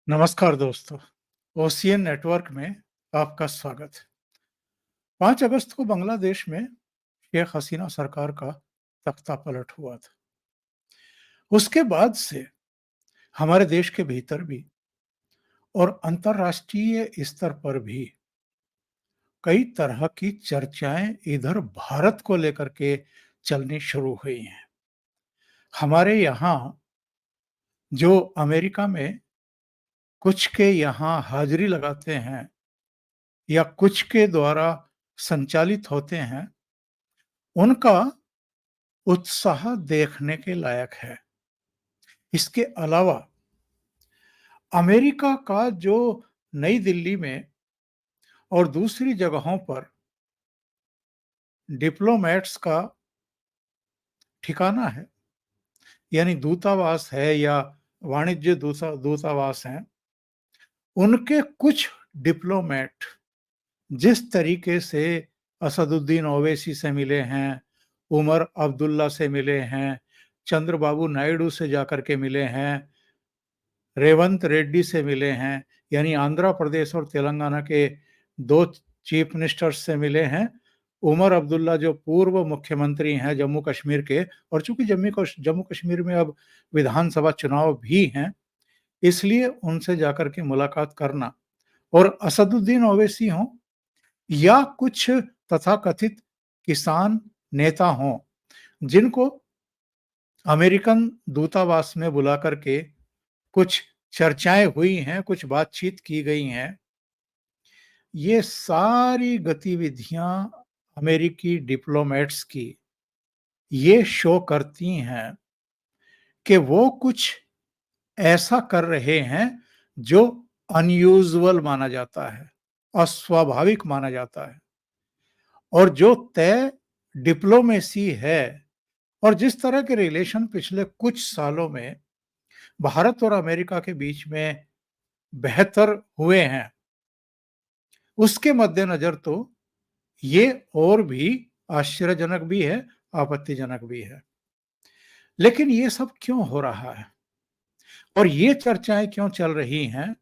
नमस्कार दोस्तों, ocean network में आपका स्वागत है। 5 अगस्त को बांग्लादेश में शेख हसीना सरकार का तख्ता पलट हुआ था। उसके बाद से हमारे देश के भीतर भी और अंतर्राष्ट्रीय स्तर पर भी कई तरह की चर्चाएं इधर भारत को लेकर के चलनी शुरू हुई हैं। हमारे यहाँ जो अमेरिका में कुछ के यहाँ हाजिरी लगाते हैं या कुछ के द्वारा संचालित होते हैं, उनका उत्साह देखने के लायक है। इसके अलावा अमेरिका का जो नई दिल्ली में और दूसरी जगहों पर डिप्लोमेट्स का ठिकाना है, यानी दूतावास है या वाणिज्य दूतावास हैं, उनके कुछ डिप्लोमेट जिस तरीके से असदुद्दीन ओवैसी से मिले हैं, उमर अब्दुल्ला से मिले हैं, चंद्रबाबू नायडू से जाकर के मिले हैं, रेवंत रेड्डी से मिले हैं, यानी आंध्र प्रदेश और तेलंगाना के 2 चीफ मिनिस्टर्स से मिले हैं। उमर अब्दुल्ला जो पूर्व मुख्यमंत्री हैं जम्मू कश्मीर के, और चूंकि जम्मू कश्मीर में अब विधानसभा चुनाव भी हैं, इसलिए उनसे जाकर के मुलाकात करना, और असदुद्दीन ओवैसी हों या कुछ तथाकथित किसान नेता हों, जिनको अमेरिकन दूतावास में बुला करके कुछ चर्चाएँ हुई हैं, कुछ बातचीत की गई हैं। ये सारी गतिविधियाँ अमेरिकी डिप्लोमेट्स की ये शो करती हैं कि वो कुछ ऐसा कर रहे हैं जो अनयूजुअल माना जाता है, अस्वाभाविक माना जाता है, और जो तय डिप्लोमेसी है और जिस तरह के रिलेशन पिछले कुछ सालों में भारत और अमेरिका के बीच में बेहतर हुए हैं, उसके मद्देनज़र तो ये और भी आश्चर्यजनक भी है, आपत्तिजनक भी है। लेकिन ये सब क्यों हो रहा है? और ये चर्चाएँ क्यों चल रही हैं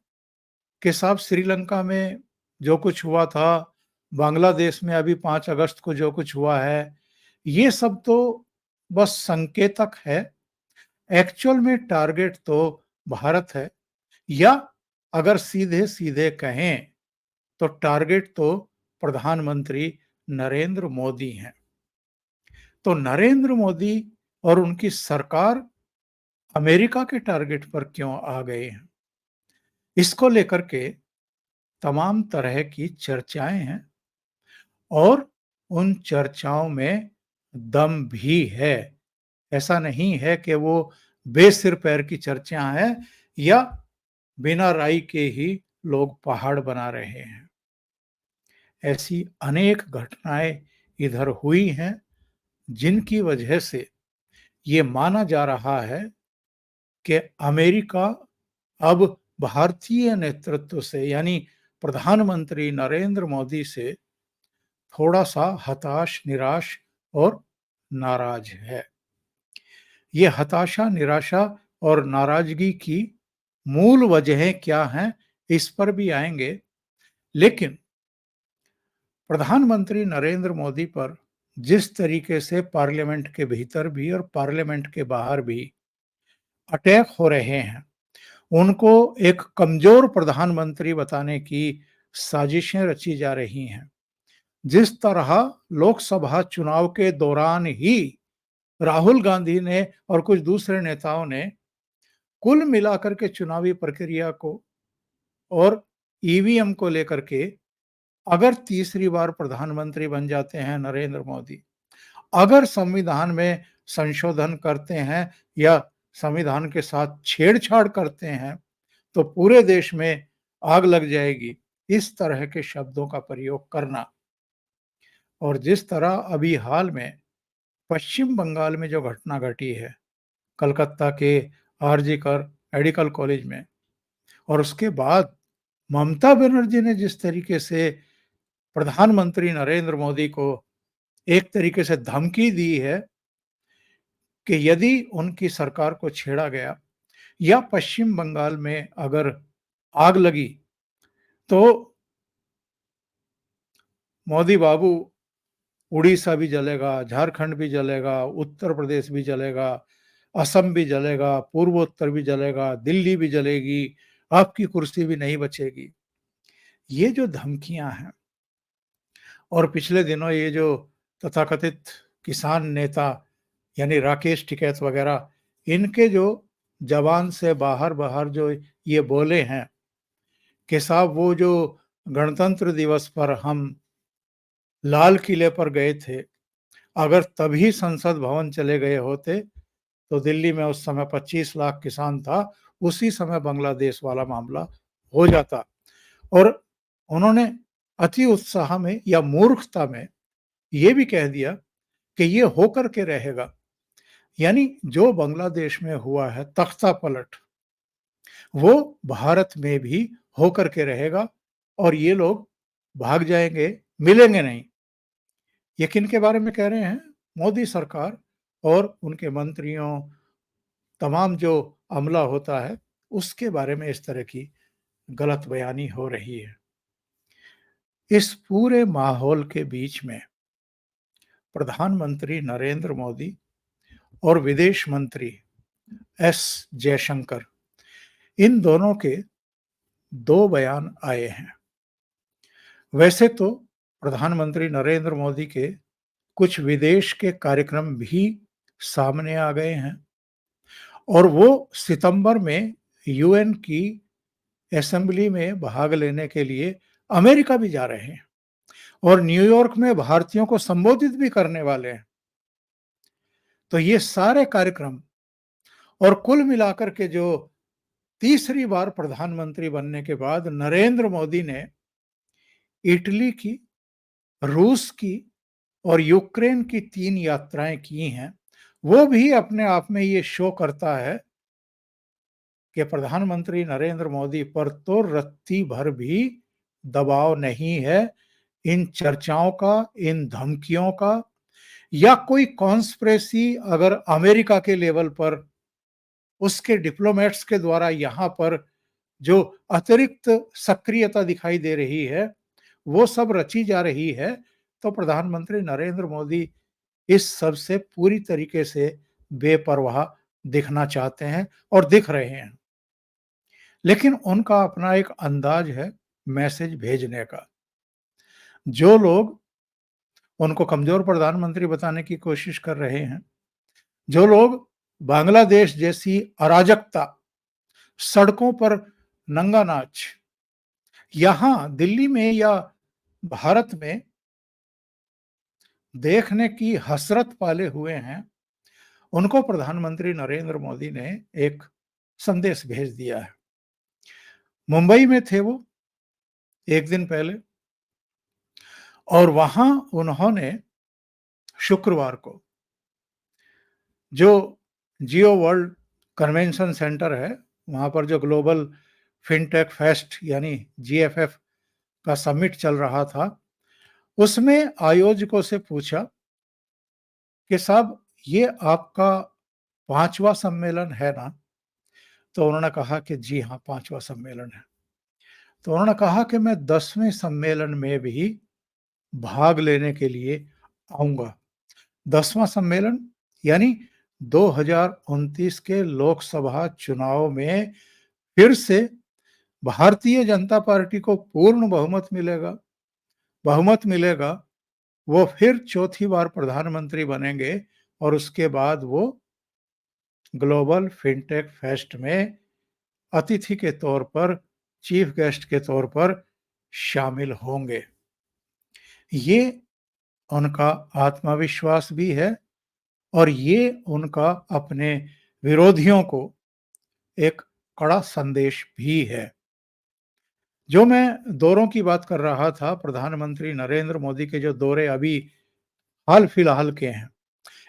कि साहब श्रीलंका में जो कुछ हुआ था, बांग्लादेश में अभी 5 अगस्त को जो कुछ हुआ है, ये सब तो बस संकेतक है, एक्चुअल में टारगेट तो भारत है, या अगर सीधे-सीधे कहें तो टारगेट तो प्रधानमंत्री नरेंद्र मोदी हैं। तो नरेंद्र मोदी और उनकी सरकार अमेरिका के टारगेट पर क्यों आ गए हैं? इसको लेकर के तमाम तरह की चर्चाएं हैं, और उन चर्चाओं में दम भी है। ऐसा नहीं है कि वो बेसिर पैर की चर्चा हैं या बिना राई के ही लोग पहाड़ बना रहे हैं। ऐसी अनेक घटनाएं इधर हुई हैं, जिनकी वजह से ये माना जा रहा है कि अमेरिका अब भारतीय नेतृत्व से, यानी प्रधानमंत्री नरेंद्र मोदी से थोड़ा-सा हताश, निराश और नाराज है। ये हताशा, निराशा और नाराजगी की मूल वजहें क्या हैं, इस पर भी आएँगे। लेकिन प्रधानमंत्री नरेंद्र मोदी पर जिस तरीके से पार्लियामेंट के भीतर भी और पार्लियामेंट के बाहर भी अटैक हो रहे हैं, उनको एक कमजोर प्रधानमंत्री बताने की साजिशें रची जा रही हैं। जिस तरह लोकसभा चुनाव के दौरान ही राहुल गांधी ने और कुछ दूसरे नेताओं ने कुल मिलाकर के चुनावी प्रक्रिया को और ईवीएम को लेकर के, अगर तीसरी बार प्रधानमंत्री बन जाते हैं नरेंद्र मोदी, अगर संविधान में संशोधन करते हैं या संविधान के साथ छेड़छाड़ करते हैं, तो पूरे देश में आग लग जाएगी, इस तरह के शब्दों का प्रयोग करना। और जिस तरह अभी हाल में पश्चिम बंगाल में जो घटना घटी है, कलकत्ता के आरजी कर मेडिकल कॉलेज में, और उसके बाद ममता बनर्जी ने जिस तरीके से प्रधानमंत्री नरेंद्र मोदी को एक तरीके से धमकी दी है कि यदि उनकी सरकार को छेड़ा गया या पश्चिम बंगाल में अगर आग लगी तो मोदी बाबू उड़ीसा भी जलेगा, झारखंड भी जलेगा, उत्तर प्रदेश भी जलेगा, असम भी जलेगा, पूर्वोत्तर भी जलेगा, दिल्ली भी जलेगी, आपकी कुर्सी भी नहीं बचेगी। ये जो धमकियां हैं और पिछले दिनों ये जो तथाकथित किसान नेता यानी राकेश टिकैत वगैरह, इनके जो जबान से बाहर बाहर जो ये बोले हैं कि साहब वो जो गणतंत्र दिवस पर हम लाल किले पर गए थे, अगर तभी संसद भवन चले गए होते तो दिल्ली में उस समय 25 लाख किसान था, उसी समय बांग्लादेश वाला मामला हो जाता। और उन्होंने अति उत्साह में या मूर्खता में ये भी कह दिया कि ये होकर के रहेगा। यानी जो बांग्लादेश में हुआ है तख्ता पलट, वो भारत में भी होकर के रहेगा और ये लोग भाग जाएंगे, मिलेंगे नहीं। ये किन के बारे में कह रहे हैं? मोदी सरकार और उनके मंत्रियों, तमाम जो अमला होता है, उसके बारे में इस तरह की गलत बयानी हो रही है। इस पूरे माहौल के बीच में प्रधानमंत्री नरेंद्र मोदी और विदेश मंत्री एस जयशंकर, इन दोनों के दो बयान आए हैं। वैसे तो प्रधानमंत्री नरेंद्र मोदी के कुछ विदेश के कार्यक्रम भी सामने आ गए हैं और वो सितंबर में यूएन की असेंबली में भाग लेने के लिए अमेरिका भी जा रहे हैं और न्यूयॉर्क में भारतीयों को संबोधित भी करने वाले हैं। तो ये सारे कार्यक्रम और कुल मिलाकर के जो तीसरी बार प्रधानमंत्री बनने के बाद नरेंद्र मोदी ने इटली की, रूस की और यूक्रेन की 3 यात्राएं की हैं, वो भी अपने आप में ये शो करता है कि प्रधानमंत्री नरेंद्र मोदी पर तो रत्ती भर भी दबाव नहीं है इन चर्चाओं का, इन धमकियों का, या कोई कॉन्स्पिरेसी अगर अमेरिका के लेवल पर उसके डिप्लोमेट्स के द्वारा यहाँ पर जो अतिरिक्त सक्रियता दिखाई दे रही है, वो सब रची जा रही है, तो प्रधानमंत्री नरेंद्र मोदी इस सब से पूरी तरीके से बेपरवाह दिखना चाहते हैं और दिख रहे हैं। लेकिन उनका अपना एक अंदाज है मैसेज भेजने का। जो लोग उनको कमजोर प्रधानमंत्री बताने की कोशिश कर रहे हैं, जो लोग बांग्लादेश जैसी अराजकता, सड़कों पर नंगा नाच, यहां दिल्ली में या भारत में देखने की हसरत पाले हुए हैं, उनको प्रधानमंत्री नरेंद्र मोदी ने एक संदेश भेज दिया है। मुंबई में थे वो एक दिन पहले और वहां उन्होंने शुक्रवार को जो जियो वर्ल्ड कन्वेंशन सेंटर है, वहां पर जो ग्लोबल फिनटेक फेस्ट यानी जीएफएफ का समिट चल रहा था, उसमें आयोजकों से पूछा कि साहब ये आपका 5वां सम्मेलन है ना? तो उन्होंने कहा कि जी हाँ, 5वां सम्मेलन है। तो उन्होंने कहा कि मैं 10वें सम्मेलन में भी भाग लेने के लिए आऊँगा। 10वां सम्मेलन यानी 2029 के लोकसभा चुनाव में फिर से भारतीय जनता पार्टी को पूर्ण बहुमत मिलेगा। बहुमत मिलेगा, वो फिर चौथी बार प्रधानमंत्री बनेंगे और उसके बाद वो ग्लोबल फिनटेक फेस्ट में अतिथि के तौर पर, चीफ गेस्ट के तौर पर शामिल होंगे। ये उनका आत्मविश्वास भी है और ये उनका अपने विरोधियों को एक कड़ा संदेश भी है। जो मैं दौरों की बात कर रहा था, प्रधानमंत्री नरेंद्र मोदी के जो दौरे अभी हाल फिलहाल के हैं,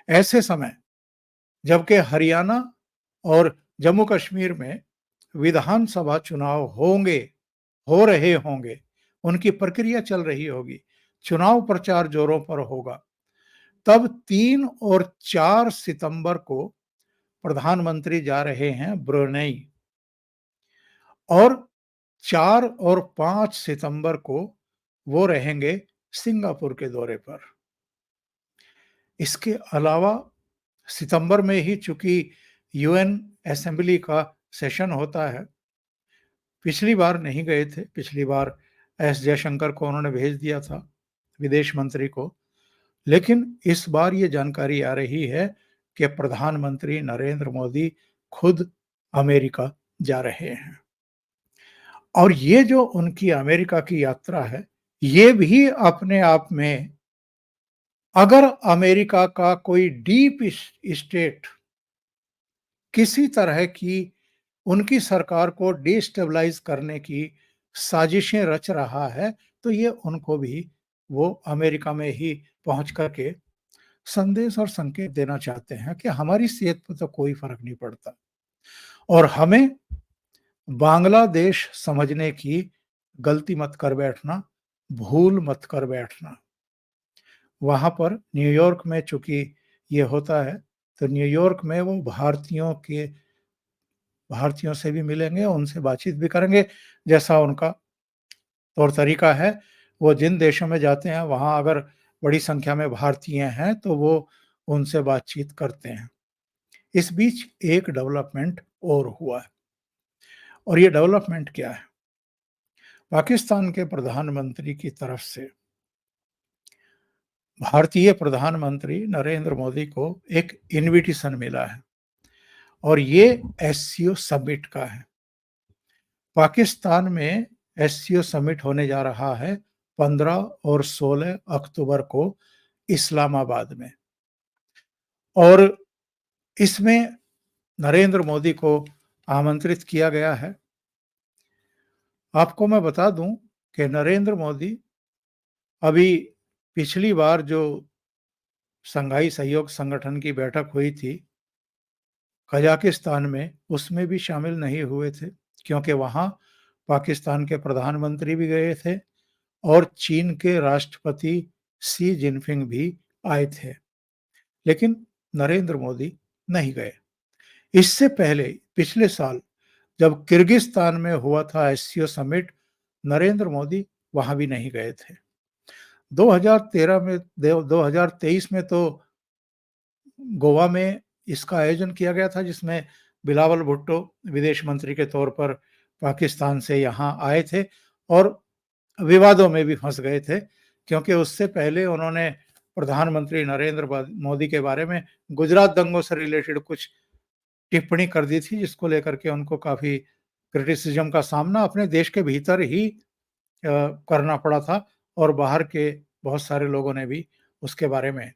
ऐसे समय जबकि हरियाणा और जम्मू कश्मीर में विधानसभा चुनाव होंगे, हो रहे होंगे, उनकी प्रक्रिया चल रही होगी, चुनाव प्रचार जोरों पर होगा, तब 3 और 4 सितंबर को प्रधानमंत्री जा रहे हैं ब्रुनेई और 4 और 5 सितंबर को वो रहेंगे सिंगापुर के दौरे पर। इसके अलावा सितंबर में ही चूँकि यूएन असेंबली का सेशन होता है, पिछली बार नहीं गए थे, पिछली बार एस जयशंकर को उन्होंने भेज दिया था, विदेश मंत्री को। लेकिन इस बार ये जानकारी आ रही है कि प्रधानमंत्री नरेंद्र मोदी खुद अमेरिका जा रहे हैं। और ये जो उनकी अमेरिका की यात्रा है, ये भी अपने आप में, अगर अमेरिका का कोई डीप स्टेट किसी तरह की उनकी सरकार को डिस्टेबलाइज करने की साजिशें रच रहा है, तो ये उनको भी वो अमेरिका में ही पहुंच करके संदेश और संकेत देना चाहते हैं कि हमारी सेहत पर तो कोई फर्क नहीं पड़ता और हमें बांग्लादेश समझने की गलती मत कर बैठना, भूल मत कर बैठना। वहां पर न्यूयॉर्क में चूंकि ये होता है, तो न्यूयॉर्क में वो भारतीयों से भी मिलेंगे, उनसे बातचीत भी करेंगे, जैसा उनका तौर तरीका है। वो जिन देशों में जाते हैं वहाँ अगर बड़ी संख्या में भारतीय हैं तो वो उनसे बातचीत करते हैं। इस बीच एक डेवलपमेंट और हुआ है और ये डेवलपमेंट क्या है? पाकिस्तान के प्रधानमंत्री की तरफ से भारतीय प्रधानमंत्री नरेंद्र मोदी को एक इनविटेशन मिला है और ये एससीओ समिट का है। पाकिस्तान में एससीओ समिट होने जा रहा है 15 और 16 अक्टूबर को इस्लामाबाद में और इसमें नरेंद्र मोदी को आमंत्रित किया गया है। आपको मैं बता दूं कि नरेंद्र मोदी अभी पिछली बार जो शंघाई सहयोग संगठन की बैठक हुई थी कजाकिस्तान में, उसमें भी शामिल नहीं हुए थे क्योंकि वहां पाकिस्तान के प्रधानमंत्री भी गए थे और चीन के राष्ट्रपति शी जिनपिंग भी आए थे, लेकिन नरेंद्र मोदी नहीं गए। इससे पहले पिछले साल जब किर्गिस्तान में हुआ था एससीओ समिट, नरेंद्र मोदी वहां भी नहीं गए थे। 2013 में 2023 में तो गोवा में इसका आयोजन किया गया था जिसमें बिलावल भुट्टो विदेश मंत्री के तौर पर पाकिस्तान से यहाँ आए थे और विवादों में भी फंस गए थे क्योंकि उससे पहले उन्होंने प्रधानमंत्री नरेंद्र मोदी के बारे में गुजरात दंगों से रिलेटेड कुछ टिप्पणी कर दी थी जिसको लेकर के उनको काफी क्रिटिसिज्म का सामना अपने देश के भीतर ही करना पड़ा था और बाहर के बहुत सारे लोगों ने भी उसके बारे में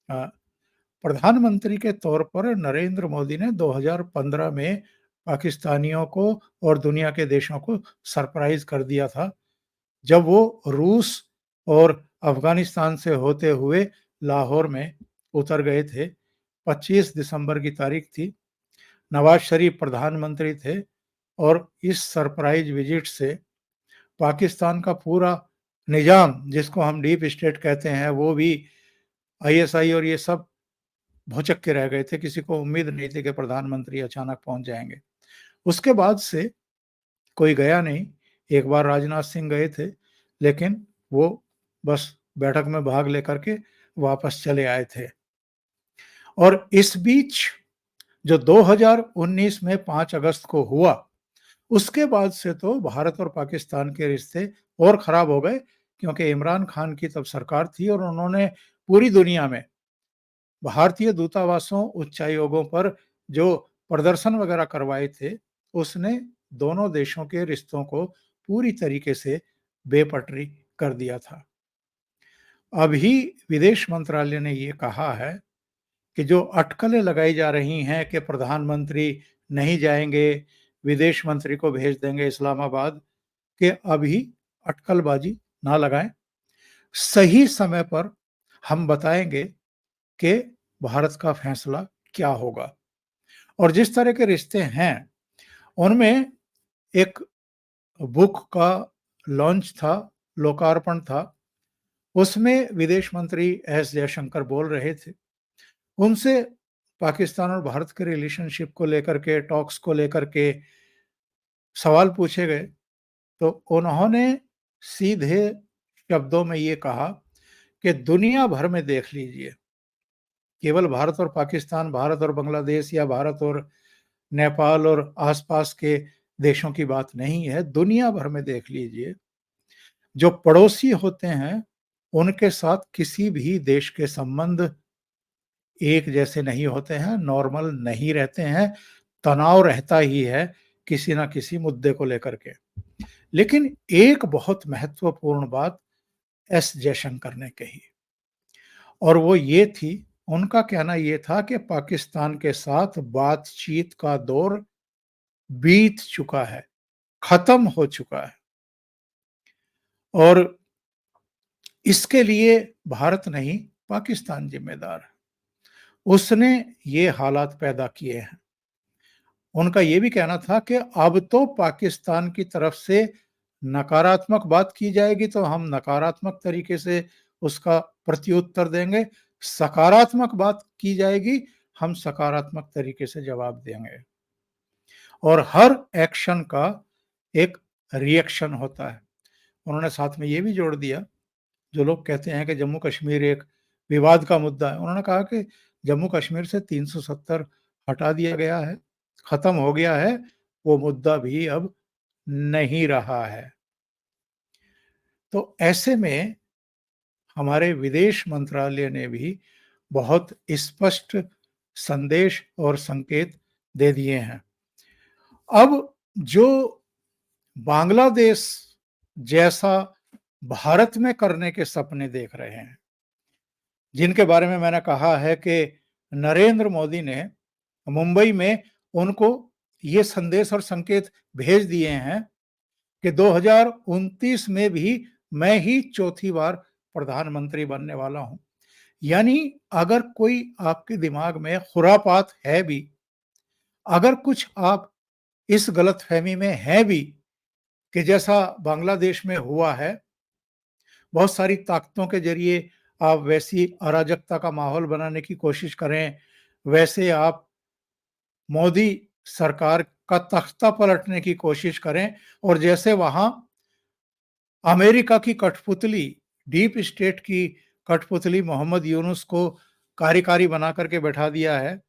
प्रधानमंत्री के तौर पर नरेंद्र मोदी ने 2015 में पाकिस्तानियों को और दुनिया के देशों को सरप्राइज कर दिया था जब वो रूस और अफगानिस्तान से होते हुए लाहौर में उतर गए थे। 25 दिसंबर की तारीख थी, नवाज शरीफ प्रधानमंत्री थे और इस सरप्राइज विजिट से पाकिस्तान का पूरा निजाम, जिसको हम डीप स्टेट कहते हैं, वो भी आईएसआई और ये सब भौचक्के के रह गए थे। किसी को उम्मीद नहीं थी कि प्रधानमंत्री अचानक पहुंच जाएंगे। उसके बाद से कोई गया नहीं। एक बार राजनाथ सिंह गए थे लेकिन वो बस बैठक में भाग लेकर के वापस चले आए थे। और इस बीच जो 2019 में 5 अगस्त को हुआ, उसके बाद से तो भारत और पाकिस्तान के रिश्ते और खराब हो गए क्योंकि इमरान खान की तब सरकार थी और उन्होंने पूरी दुनिया में भारतीय दूतावासों, उच्चायोगों पर जो प्रदर्शन वगैरह करवाए थे, उसने दोनों देशों के रिश्तों को पूरी तरीके से बेपटरी कर दिया था। अभी विदेश मंत्रालय ने ये कहा है कि जो अटकलें लगाई जा रही हैं कि प्रधानमंत्री नहीं जाएंगे, विदेश मंत्री को भेज देंगे इस्लामाबाद, कि अभी अटकलबाजी ना लगाएं। सही समय पर हम बताएंगे कि भारत का फैसला क्या होगा। और जिस तरह के रिश्ते हैं उनमें एक बुक का लॉन्च था, लोकार्पण था, उसमें विदेश मंत्री एस जयशंकर बोल रहे थे। उनसे पाकिस्तान और भारत के रिलेशनशिप को लेकर के, टॉक्स को लेकर के सवाल पूछे गए तो उन्होंने सीधे शब्दों में ये कहा कि दुनिया भर में देख लीजिए, केवल भारत और पाकिस्तान, भारत और बांग्लादेश या भारत और नेपाल और आसपास के देशों की बात नहीं है, दुनिया भर में देख लीजिए, जो पड़ोसी होते हैं, उनके साथ किसी भी देश के संबंध एक जैसे नहीं होते हैं, नॉर्मल नहीं रहते हैं, तनाव रहता ही है किसी न किसी मुद्दे को लेकर के। लेकिन एक बहुत महत्वपूर्ण बात एस जयशंकर ने कही और वो ये थी, उनका कहना ये था कि पाकिस्तान के साथ बातचीत का दौर बीत चुका है, खत्म हो चुका है और इसके लिए भारत नहीं, पाकिस्तान जिम्मेदार है। उसने ये हालात पैदा किए हैं। उनका ये भी कहना था कि अब तो पाकिस्तान की तरफ से नकारात्मक बात की जाएगी तो हम नकारात्मक तरीके से उसका प्रत्युत्तर देंगे, सकारात्मक बात की जाएगी, हम सकारात्मक तरीके से जवाब देंगे और हर एक्शन का एक रिएक्शन होता है। उन्होंने साथ में ये भी जोड़ दिया, जो लोग कहते हैं कि जम्मू कश्मीर एक विवाद का मुद्दा है, उन्होंने कहा कि जम्मू कश्मीर से 370 हटा दिया गया है, खत्म हो गया है, वो मुद्दा भी अब नहीं रहा है। तो ऐसे में हमारे विदेश मंत्रालय ने भी बहुत स्पष्ट संदेश और संकेत दे दिए हैं। अब जो बांग्लादेश जैसा भारत में करने के सपने देख रहे हैं, जिनके बारे में मैंने कहा है कि नरेंद्र मोदी ने मुंबई में उनको ये संदेश और संकेत भेज दिए हैं कि 2029 में भी मैं ही चौथी बार प्रधानमंत्री बनने वाला हूं। यानी अगर कोई आपके दिमाग में खुरापात है भी, अगर कुछ आप इस गलतफहमी में हैं भी कि जैसा बांग्लादेश में हुआ है, बहुत सारी ताकतों के जरिए आप वैसी अराजकता का माहौल बनाने की कोशिश करें, वैसे आप मोदी सरकार का तख्ता पलटने की कोशिश करें और जैसे वहां अमेरिका की कठपुतली, डीप स्टेट की कठपुतली मोहम्मद यूनुस को कार्यकारी बना करके बैठा दिया है,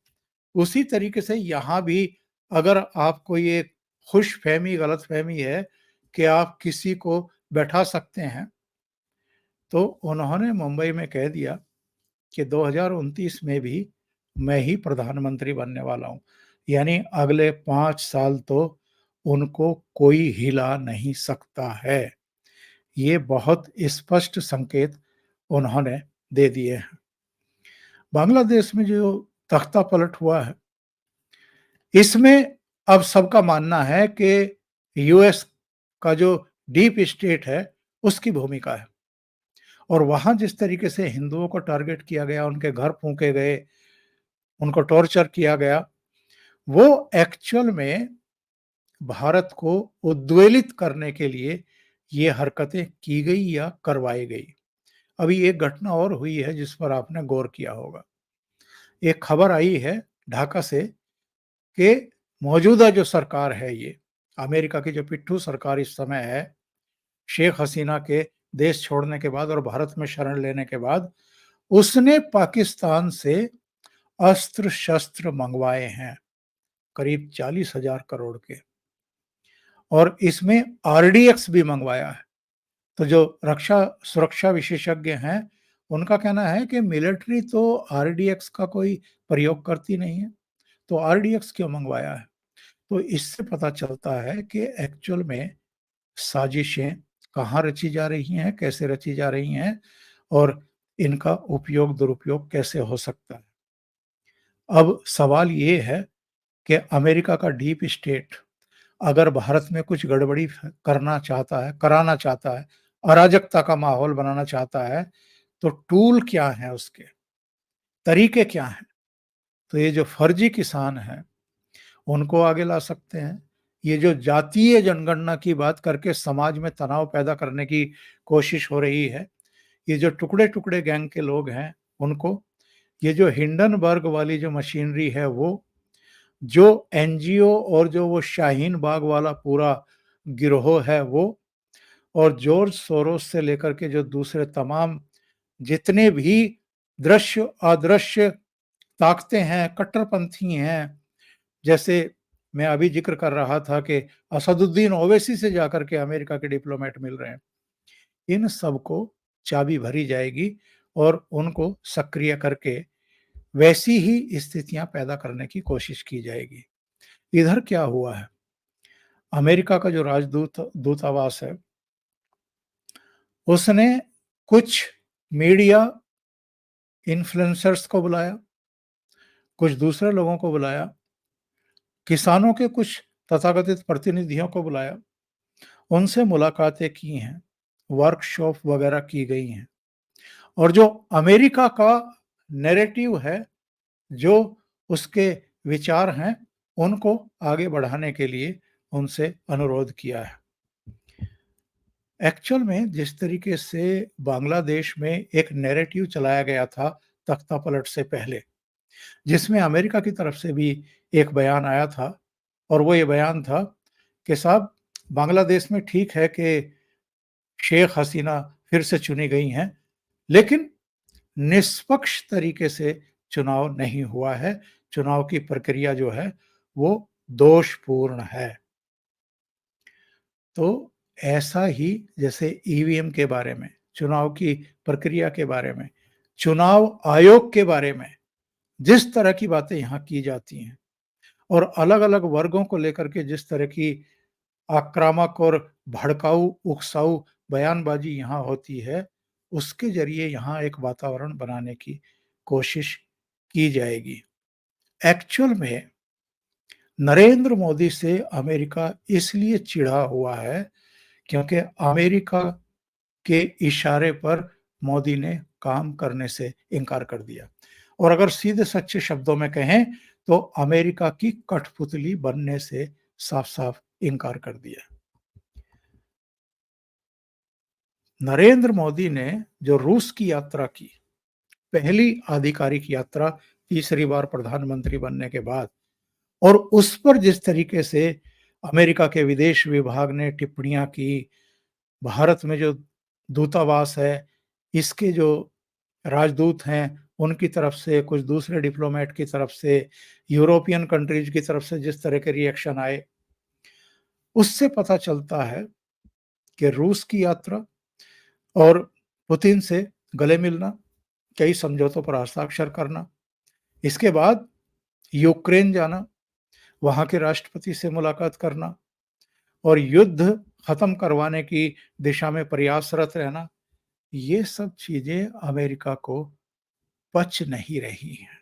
उसी तरीके से यहाँ भी अगर आपको ये खुशफहमी, गलतफहमी है कि आप किसी को बैठा सकते हैं, तो उन्होंने मुंबई में कह दिया कि 2029 में भी मैं ही प्रधानमंत्री बनने वाला हूँ। यानी अगले 5 साल तो उनको कोई हिला नहीं सकता है। ये बहुत स्पष्ट संकेत उन्होंने दे दिए हैं। बांग्लादेश में जो तख्तापलट हुआ है, इसमें अब सबका मानना है कि यूएस का जो डीप स्टेट है, उसकी भूमिका है और वहां जिस तरीके से हिंदुओं को टारगेट किया गया, उनके घर फूंके गए, उनको टॉर्चर किया गया, वो एक्चुअल में भारत को उद्वेलित करने के लिए ये हरकतें की गई या करवाई गई। अभी एक घटना और हुई है जिस पर आपने गौर किया होगा। एक खबर आई है ढाका से कि मौजूदा जो सरकार है, ये अमेरिका की जो पिट्ठू सरकार इस समय है, शेख हसीना के देश छोड़ने के बाद और भारत में शरण लेने के बाद, उसने पाकिस्तान से अस्त्र शस्त्र मंगवाए हैं करीब 40,000 करोड़ के और इसमें आरडीएक्स भी मंगवाया है। तो जो रक्षा सुरक्षा विशेषज्ञ हैं, उनका कहना है कि मिलिट्री तो आरडीएक्स का कोई प्रयोग करती नहीं है, तो आरडीएक्स क्यों मंगवाया है? तो इससे पता चलता है कि एक्चुअल में साजिशें कहाँ रची जा रही हैं, कैसे रची जा रही हैं और इनका उपयोग दुरुपयोग कैसे हो सकता है। अब सवाल ये है कि अमेरिका का डीप स्टेट अगर भारत में कुछ गड़बड़ी करना चाहता है, कराना चाहता है, अराजकता का माहौल बनाना चाहता है, तो टूल क्या है उसके, तरीके क्या हैं? तो ये जो फर्जी किसान हैं, उनको आगे ला सकते हैं। ये जो जातीय जनगणना की बात करके समाज में तनाव पैदा करने की कोशिश हो रही है, ये जो टुकड़े-टुकड़े गैंग के लोग हैं, उनको, ये जो हिंडनबर्ग वाली जो मशीनरी है वो, जो एनजीओ और जो वो शाहीन बाग वाला पूरा गिरोह है वो, और जॉर्ज सोरोस से लेकर के जो दूसरे तमाम जितने भी दृश्य अदृश्य ताकतें हैं, कट्टरपंथी हैं, जैसे मैं अभी ज़िक्र कर रहा था कि असदुद्दीन ओवैसी से जाकर के अमेरिका के डिप्लोमेट मिल रहे हैं। इन सबको चाबी भरी जाएगी और उनको सक्रिय करके वैसी ही स्थितियाँ पैदा करने की कोशिश की जाएगी। इधर क्या हुआ है, अमेरिका का जो दूतावास है, उसने कुछ मीडिया इन्फ्लुएंसर्स को बुलाया, कुछ दूसरे लोगों को बुलाया, किसानों के कुछ तथाकथित प्रतिनिधियों को बुलाया, उनसे मुलाकातें की हैं, वर्कशॉप वगैरह की गई हैं, और जो अमेरिका का नैरेटिव है, जो उसके विचार हैं, उनको आगे बढ़ाने के लिए उनसे अनुरोध किया है। एक्चुअल में जिस तरीके से बांग्लादेश में एक नैरेटिव चलाया गया था तख्तापलट से पहले, जिसमें अमेरिका की तरफ से भी एक बयान आया था, और वो ये बयान था कि साहब, बांग्लादेश में ठीक है कि शेख हसीना फिर से चुनी गई हैं, लेकिन निष्पक्ष तरीके से चुनाव नहीं हुआ है, चुनाव की प्रक्रिया जो है वो दोषपूर्ण है। तो ऐसा ही जैसे ईवीएम के बारे में, चुनाव की प्रक्रिया के बारे में, चुनाव आयोग के बारे में जिस तरह की बातें यहाँ की जाती हैं, और अलग-अलग वर्गों को लेकर के जिस तरह की आक्रामक और भड़काऊ, उकसाऊ बयानबाजी यहाँ होती है, उसके ज़रिए यहाँ एक वातावरण बनाने की कोशिश की जाएगी। एक्चुअल में नरेंद्र मोदी से अमेरिका इसलिए चिढ़ा हुआ है क्योंकि अमेरिका के इशारे पर मोदी ने काम करने से इनकार कर दिया, और अगर सीधे सच्चे शब्दों में कहें तो अमेरिका की कठपुतली बनने से साफ-साफ इनकार कर दिया। नरेंद्र मोदी ने जो रूस की यात्रा की, पहली आधिकारिक यात्रा तीसरी बार प्रधानमंत्री बनने के बाद, और उस पर जिस तरीके से अमेरिका के विदेश विभाग ने टिप्पणियां की, भारत में जो दूतावास है, इसके जो राजदूत हैं, उनकी तरफ से, कुछ दूसरे डिप्लोमेट की तरफ से, यूरोपियन कंट्रीज की तरफ से जिस तरह के रिएक्शन आए, उससे पता चलता है कि रूस की यात्रा और पुतिन से गले मिलना, कई समझौतों पर हस्ताक्षर करना, इसके बाद यूक्रेन जाना, वहाँ के राष्ट्रपति से मुलाकात करना और युद्ध खत्म करवाने की दिशा में प्रयासरत रहना, ये सब चीज़ें अमेरिका को पच नहीं रही हैं।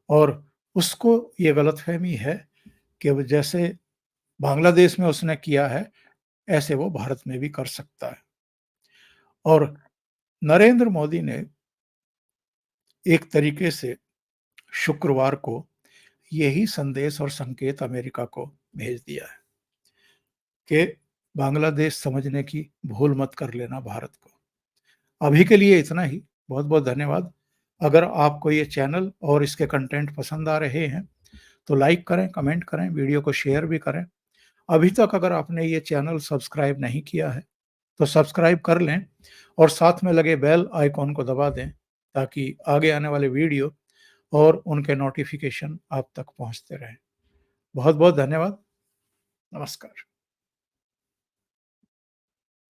और उसको ये गलतफ़हमी है कि वो जैसे बांग्लादेश में उसने किया है, ऐसे वो भारत में भी कर सकता है। और नरेंद्र मोदी ने एक तरीके से शुक्रवार को यही संदेश और संकेत अमेरिका को भेज दिया है कि बांग्लादेश समझने की भूल मत कर लेना भारत को। अभी के लिए इतना ही। बहुत-बहुत धन्यवाद। अगर आपको ये चैनल और इसके कंटेंट पसंद आ रहे हैं, तो लाइक करें, कमेंट करें, वीडियो को शेयर भी करें। अभी तक अगर आपने ये चैनल सब्सक्राइब नहीं किया है, तो सब्सक्राइब कर लें और साथ में लगे बेल आइकॉन को दबा दें, ताकि आगे आने वाले वीडियो और उनके नोटिफ़िकेशन आप तक पहुँचते रहें। बहुत-बहुत धन्यवाद। नमस्कार।